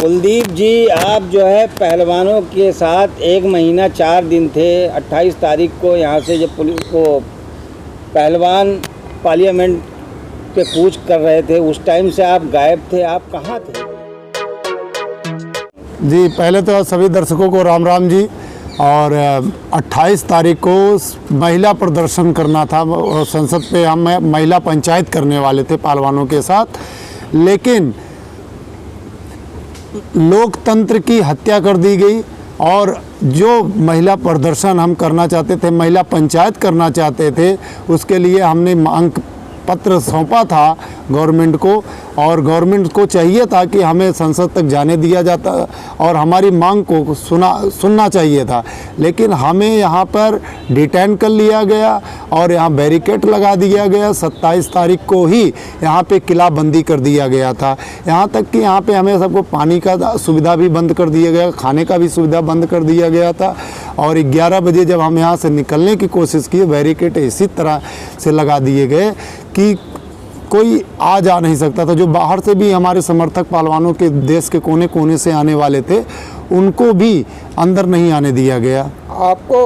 कुलदीप जी, आप जो है पहलवानों के साथ 1 महीना 4 दिन थे। 28 तारीख को यहाँ से जब पुलिस को पहलवान पार्लियामेंट पे कूच कर रहे थे, उस टाइम से आप गायब थे। आप कहाँ थे? जी, पहले तो सभी दर्शकों को राम राम जी। और 28 तारीख को महिला प्रदर्शन करना था और संसद पे हम महिला पंचायत करने वाले थे पहलवानों के साथ, लेकिन लोकतंत्र की हत्या कर दी गई। और जो महिला प्रदर्शन हम करना चाहते थे, महिला पंचायत करना चाहते थे, उसके लिए हमने मांग पत्र सौंपा था गवर्नमेंट को, और गवर्नमेंट को चाहिए था कि हमें संसद तक जाने दिया जाता और हमारी मांग को सुनना चाहिए था। लेकिन हमें यहाँ पर डिटेन कर लिया गया और यहाँ बैरिकेड लगा दिया गया। 27 तारीख को ही यहाँ पे किलाबंदी कर दिया गया था। यहाँ तक कि यहाँ पे हमें सबको पानी का सुविधा भी बंद कर दिया गया, खाने का भी सुविधा बंद कर दिया गया था। और 11 बजे जब हम यहाँ से निकलने की कोशिश की, बैरिकेड इसी तरह से लगा दिए गए कि कोई आ जा नहीं सकता था। जो बाहर से भी हमारे समर्थक पहलवानों के देश के कोने कोने से आने वाले थे, उनको भी अंदर नहीं आने दिया गया। आपको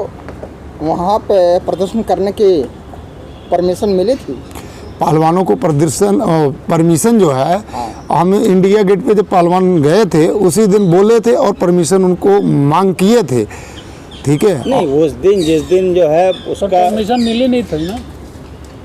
वहाँ पे प्रदर्शन करने की परमिशन मिली थी? पहलवानों को परमिशन जो है, हम इंडिया गेट पे जब पहलवान गए थे उसी दिन बोले थे और परमिशन उनको मांग किए थे, ठीक है। नहीं, उस दिन जिस दिन जो है उसका परमिशन मिली नहीं थी ना।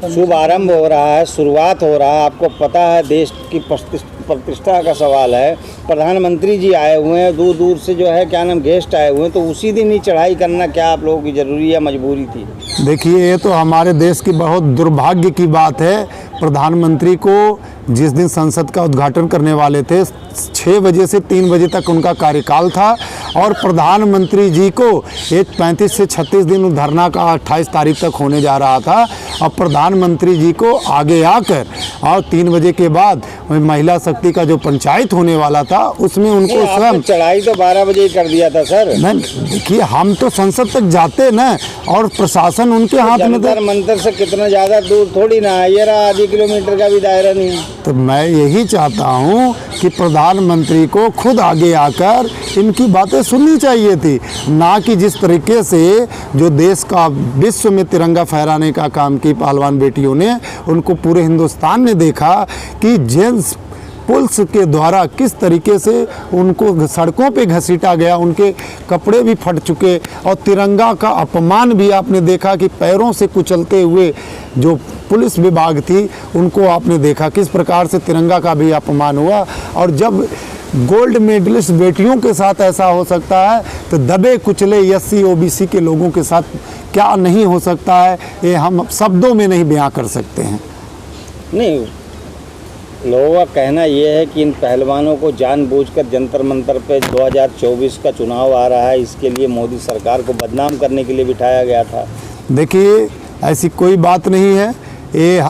शुभ आरंभ हो रहा है, शुरुआत हो रहा है। आपको पता है देश की प्रतिष्ठा का सवाल है। प्रधानमंत्री जी आए हुए हैं, दूर दूर से जो है क्या नाम गेस्ट आए हुए हैं, तो उसी दिन ही चढ़ाई करना क्या आप लोगों की ज़रूरी या मजबूरी थी? देखिए, ये तो हमारे देश की बहुत दुर्भाग्य की बात है। प्रधानमंत्री को जिस दिन संसद का उद्घाटन करने वाले थे, 6 बजे से 3 बजे तक उनका कार्यकाल था और प्रधानमंत्री जी को एक 35 से 36 दिन धरना का 28 तारीख तक होने जा रहा था। और प्रधानमंत्री जी को आगे आकर और 3 बजे के बाद महिला शक्ति का जो पंचायत होने वाला था उसमें उनको स्वयं चढ़ाई तो 12 बजे ही कर दिया था सर। नहीं, देखिए, हम तो संसद तक जाते ना, और प्रशासन उनके हाथ में था। मंदिर से कितना ज़्यादा दूर थोड़ी ना है, ये रहा आधी किलोमीटर का भी दायरा नहीं है। तो मैं यही चाहता हूँ कि प्रधानमंत्री को खुद आगे आकर इनकी बातें सुननी चाहिए थी, ना कि जिस तरीके से जो देश का विश्व में तिरंगा फहराने का काम की पहलवान बेटियों ने, उनको पूरे हिंदुस्तान ने देखा कि जेंट्स पुलिस के द्वारा किस तरीके से उनको सड़कों पे घसीटा गया, उनके कपड़े भी फट चुके, और तिरंगा का अपमान भी आपने देखा कि पैरों से कुचलते हुए जो पुलिस विभाग थी उनको आपने देखा किस प्रकार से तिरंगा का भी अपमान हुआ। और जब गोल्ड मेडलिस्ट बेटियों के साथ ऐसा हो सकता है, तो दबे कुचले SC OBC के लोगों के साथ क्या नहीं हो सकता है, ये हम शब्दों में नहीं बयां कर सकते हैं। नहीं, लोगों का कहना यह है कि इन पहलवानों को जानबूझकर जंतर मंतर पे 2024 का चुनाव आ रहा है, इसके लिए मोदी सरकार को बदनाम करने के लिए बिठाया गया था। देखिए, ऐसी कोई बात नहीं है। ये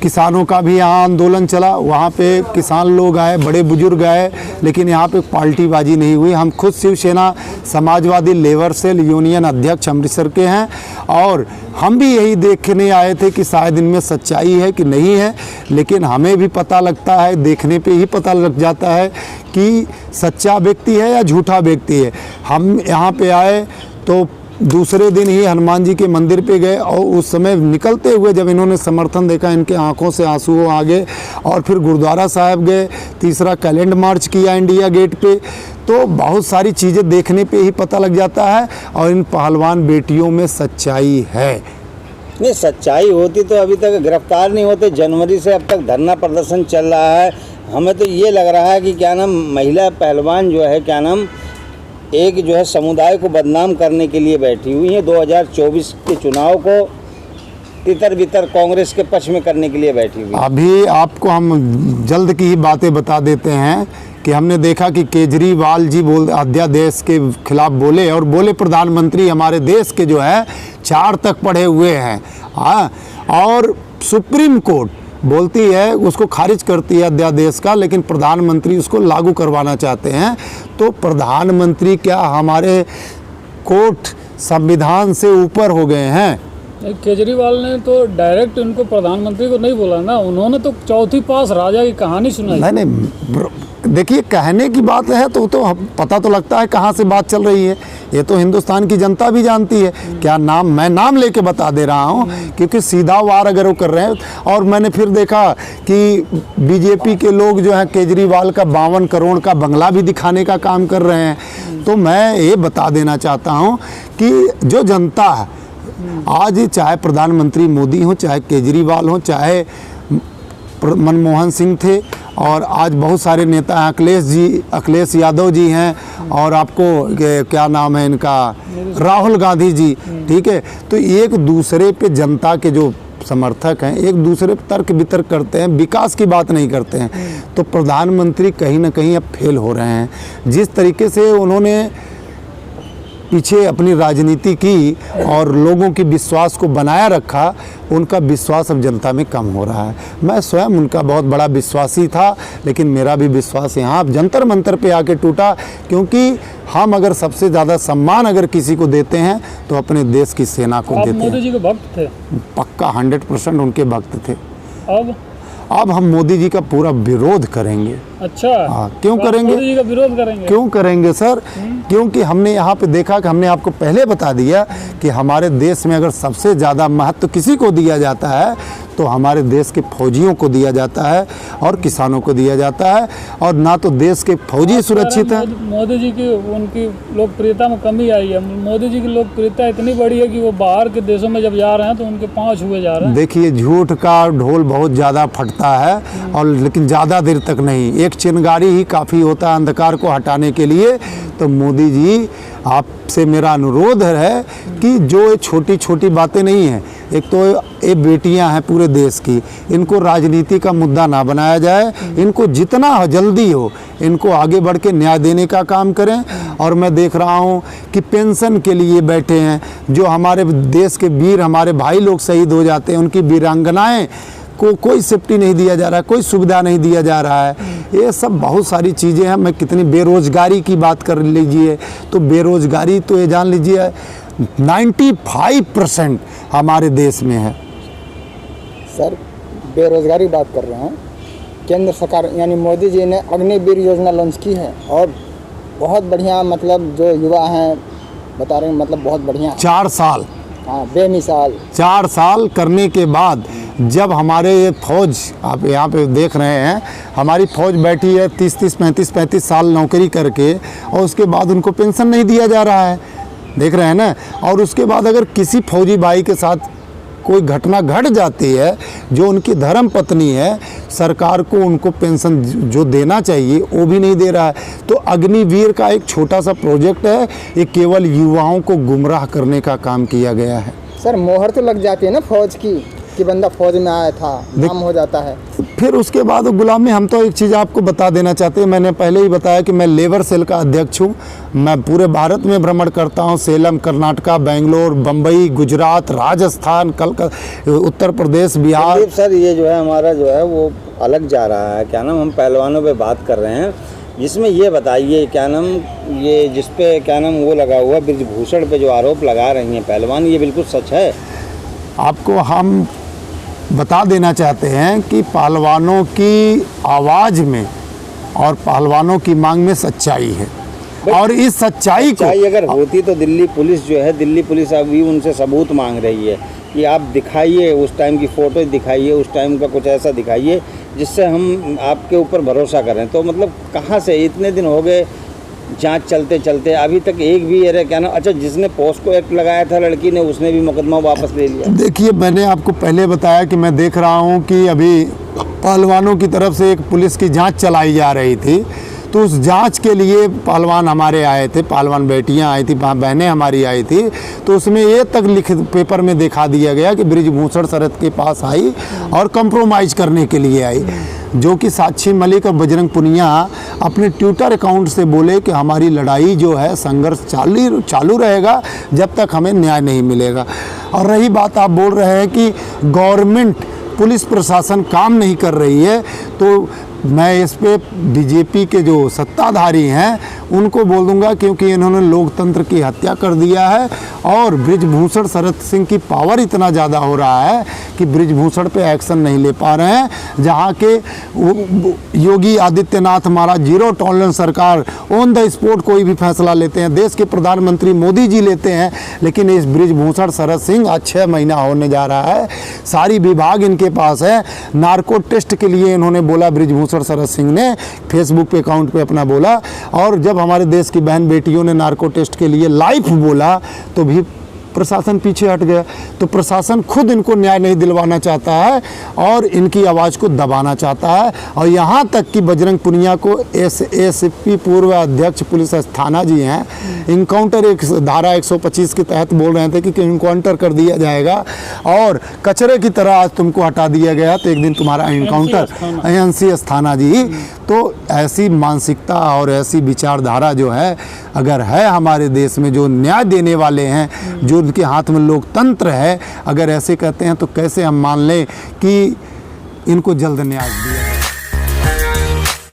किसानों का भी यहाँ आंदोलन चला, वहाँ पे किसान लोग आए, बड़े बुजुर्ग आए, लेकिन यहाँ पे पार्टीबाजी नहीं हुई। हम खुद Shivsena Samajwadi labour cell union अध्यक्ष अमृतसर के हैं, और हम भी यही देखने आए थे कि शायद इनमें सच्चाई है कि नहीं है। लेकिन हमें भी पता लगता है, देखने पे ही पता लग जाता है कि सच्चा व्यक्ति है या झूठा व्यक्ति है। हम यहाँ पे आए तो दूसरे दिन ही हनुमान जी के मंदिर पे गए, और उस समय निकलते हुए जब इन्होंने समर्थन देखा, इनके आंखों से आंसू आ गए। और फिर गुरुद्वारा साहिब गए, तीसरा कैलेंडर मार्च किया इंडिया गेट पे। तो बहुत सारी चीज़ें देखने पे ही पता लग जाता है, और इन पहलवान बेटियों में सच्चाई है। नहीं, सच्चाई होती तो अभी तक गिरफ्तार नहीं होते। जनवरी से अब तक धरना प्रदर्शन चल रहा है। हमें तो ये लग रहा है कि क्या नाम महिला पहलवान जो है क्या नाम एक जो है समुदाय को बदनाम करने के लिए बैठी हुई है। 2024 के चुनाव को तितर बितर कांग्रेस के पक्ष में करने के लिए बैठी हुई है। अभी आपको हम जल्द की ही बातें बता देते हैं कि हमने देखा कि केजरीवाल जी अध्यादेश के खिलाफ बोले, और बोले प्रधानमंत्री हमारे देश के जो है 4 तक पढ़े हुए हैं। और सुप्रीम कोर्ट बोलती है, उसको खारिज करती है अध्यादेश का, लेकिन प्रधानमंत्री उसको लागू करवाना चाहते हैं। तो प्रधानमंत्री क्या हमारे कोर्ट संविधान से ऊपर हो गए हैं? केजरीवाल ने तो डायरेक्ट इनको प्रधानमंत्री को नहीं बोला ना, उन्होंने तो चौथी पास राजा की कहानी सुनाई। नहीं, देखिए कहने की बात है तो पता तो लगता है कहाँ से बात चल रही है। ये तो हिंदुस्तान की जनता भी जानती है। क्या नाम, मैं नाम लेके बता दे रहा हूँ क्योंकि सीधा वार अगर वो कर रहे हैं। और मैंने फिर देखा कि बीजेपी के लोग जो है केजरीवाल का 52 करोड़ का बंगला भी दिखाने का काम कर रहे हैं। तो मैं ये बता देना चाहता हूँ कि जो जनता है आज, चाहे प्रधानमंत्री मोदी हो, चाहे केजरीवाल हो, चाहे मनमोहन सिंह थे, और आज बहुत सारे नेता हैं, अखिलेश यादव जी हैं, और आपको क्या नाम है इनका, राहुल गांधी जी, ठीक है। तो एक दूसरे पे जनता के जो समर्थक हैं एक दूसरे पे तर्क वितर्क करते हैं, विकास की बात नहीं करते हैं। तो प्रधानमंत्री कहीं ना कहीं अब फेल हो रहे हैं। जिस तरीके से उन्होंने पीछे अपनी राजनीति की और लोगों की विश्वास को बनाया रखा, उनका विश्वास अब जनता में कम हो रहा है। मैं स्वयं उनका बहुत बड़ा विश्वासी था, लेकिन मेरा भी विश्वास यहाँ अब जंतर मंतर पे आके टूटा। क्योंकि हम अगर सबसे ज़्यादा सम्मान अगर किसी को देते हैं तो अपने देश की सेना को देते हैं। मोदी जी के भक्त थे? पक्का 100% उनके भक्त थे। अब हम मोदी जी का पूरा विरोध करेंगे। अच्छा, हाँ, क्यों करेंगे? मोदी जी का विरोध करेंगे? क्यों करेंगे सर? क्योंकि हमने यहाँ पे देखा कि हमने आपको पहले बता दिया कि हमारे देश में अगर सबसे ज़्यादा महत्व किसी को दिया जाता है तो हमारे देश के फौजियों को दिया जाता है और किसानों को दिया जाता है। और ना तो देश के फौजी सुरक्षित हैं। मोदी जी की उनकी लोकप्रियता में कमी आई है। मोदी जी की लोकप्रियता इतनी बड़ी है कि वो बाहर के देशों में जब जा रहे हैं तो उनके पाँव छुए जा रहे हैं। देखिए, झूठ का ढोल बहुत ज़्यादा फटता है, और लेकिन ज़्यादा देर तक नहीं। एक चिंगारी ही काफ़ी होता है अंधकार को हटाने के लिए। तो मोदी जी, आपसे मेरा अनुरोध है कि जो ये छोटी छोटी बातें नहीं हैं, एक तो ये बेटियां हैं पूरे देश की, इनको राजनीति का मुद्दा ना बनाया जाए। इनको जितना जल्दी हो इनको आगे बढ़ के न्याय देने का काम करें। और मैं देख रहा हूँ कि पेंशन के लिए बैठे हैं, जो हमारे देश के वीर, हमारे भाई लोग शहीद हो जाते हैं, उनकी वीरांगनाएँ को कोई सेफ्टी नहीं दिया जा रहा है, कोई सुविधा नहीं दिया जा रहा है। ये सब बहुत सारी चीज़ें हैं। मैं कितनी बेरोज़गारी की बात कर लीजिए, तो बेरोज़गारी तो ये जान लीजिए 95% हमारे देश में है। सर, बेरोज़गारी बात कर रहे हैं। केंद्र सरकार यानी मोदी जी ने अग्निवीर योजना लॉन्च की है और बहुत बढ़िया, मतलब जो युवा हैं बता रहे हैं, मतलब बहुत बढ़िया 4 साल, हाँ, बेमिसाल 4 साल करने के बाद जब हमारे ये फौज, आप यहाँ पे देख रहे हैं, हमारी फौज बैठी है 35 साल नौकरी करके, और उसके बाद उनको पेंशन नहीं दिया जा रहा है, देख रहे हैं ना। और उसके बाद अगर किसी फौजी भाई के साथ कोई घटना घट जाती है, जो उनकी धर्म पत्नी है, सरकार को उनको पेंशन जो देना चाहिए वो भी नहीं दे रहा है। तो अग्निवीर का एक छोटा सा प्रोजेक्ट है, ये केवल युवाओं को गुमराह करने का काम किया गया है। सर, मोहर तो लग जाती है ना फौज की कि बंदा फौज में आया था, नाम हो जाता है। फिर उसके बाद गुलामी। हम तो एक चीज़ आपको बता देना चाहते हैं, मैंने पहले ही बताया कि मैं लेबर सेल का अध्यक्ष हूँ। मैं पूरे भारत में भ्रमण करता हूँ, सेलम, कर्नाटका, बेंगलोर, बम्बई, गुजरात, राजस्थान, कलकत्ता, उत्तर प्रदेश, बिहार। सर, ये जो है हमारा जो है वो अलग जा रहा है। क्या नाम, हम पहलवानों पे बात कर रहे हैं, जिसमें ये बताइए क्या नाम, ये जिस पे क्या नाम वो लगा हुआ ब्रिजभूषण पे जो आरोप लगा रही हैं पहलवान, ये बिल्कुल सच है? आपको हम बता देना चाहते हैं कि पहलवानों की आवाज़ में और पहलवानों की मांग में सच्चाई है। और इस सच्चाई अगर होती तो दिल्ली पुलिस जो है, दिल्ली पुलिस अभी उनसे सबूत मांग रही है कि आप दिखाइए, उस टाइम की फ़ोटो दिखाइए, उस टाइम का कुछ ऐसा दिखाइए जिससे हम आपके ऊपर भरोसा करें। तो मतलब कहाँ से इतने दिन हो गए जांच चलते चलते अभी तक एक भी ये क्या ना, अच्छा जिसने पोस्को एक्ट लगाया था लड़की ने, उसने भी मुकदमा वापस ले लिया। देखिए, मैंने आपको पहले बताया कि मैं देख रहा हूँ कि अभी पहलवानों की तरफ से एक पुलिस की जांच चलाई जा रही थी। तो उस जांच के लिए पहलवान हमारे आए थे, पहलवान बेटियां आई थी, बहनें हमारी आई थी। तो उसमें ये तक लिखित पेपर में दिखा दिया गया कि ब्रिजभूषण शरद के पास आई और कंप्रोमाइज़ करने के लिए आई, जो कि साक्षी मलिक और बजरंग पुनिया अपने ट्विटर अकाउंट से बोले कि हमारी लड़ाई जो है, संघर्ष चालू रहेगा जब तक हमें न्याय नहीं मिलेगा। और रही बात, आप बोल रहे हैं कि गवर्नमेंट, पुलिस प्रशासन काम नहीं कर रही है, तो मैं इस पे बीजेपी के जो सत्ताधारी हैं उनको बोल दूंगा, क्योंकि इन्होंने लोकतंत्र की हत्या कर दिया है और बृजभूषण शरद सिंह की पावर इतना ज़्यादा हो रहा है कि बृजभूषण पे एक्शन नहीं ले पा रहे हैं। जहाँ के योगी आदित्यनाथ हमारा जीरो टॉलरेंस सरकार ऑन द स्पॉट कोई भी फैसला लेते हैं, देश के प्रधानमंत्री मोदी जी लेते हैं, लेकिन इस बृजभूषण शरद सिंह आज 6 महीना होने जा रहा है, सारी विभाग इनके पास है। नार्को टेस्ट के लिए इन्होंने बोला, बृजभूषण शरद सिंह ने फेसबुक पे अकाउंट पे अपना बोला, और जब हमारे देश की बहन बेटियों ने नार्को टेस्ट के लिए लाइव बोला तो भी प्रशासन पीछे हट गया। तो प्रशासन खुद इनको न्याय नहीं दिलवाना चाहता है और इनकी आवाज़ को दबाना चाहता है। और यहाँ तक कि बजरंग पुनिया को एसएसपी पूर्व अध्यक्ष पुलिस थाना जी हैं, इनकाउंटर एक धारा 125 के तहत बोल रहे थे कि इनकाउंटर कर दिया जाएगा और कचरे की तरह आज तुमको हटा दिया गया, तो एक दिन तुम्हारा इनकाउंटर एएनसी अस्थाना जी। तो ऐसी मानसिकता और ऐसी विचारधारा जो है अगर है हमारे देश में, जो न्याय देने वाले हैं, जो उनके हाथ में लोकतंत्र है, अगर ऐसे कहते हैं तो कैसे हम मान लें कि इनको जल्द न्याय दिया।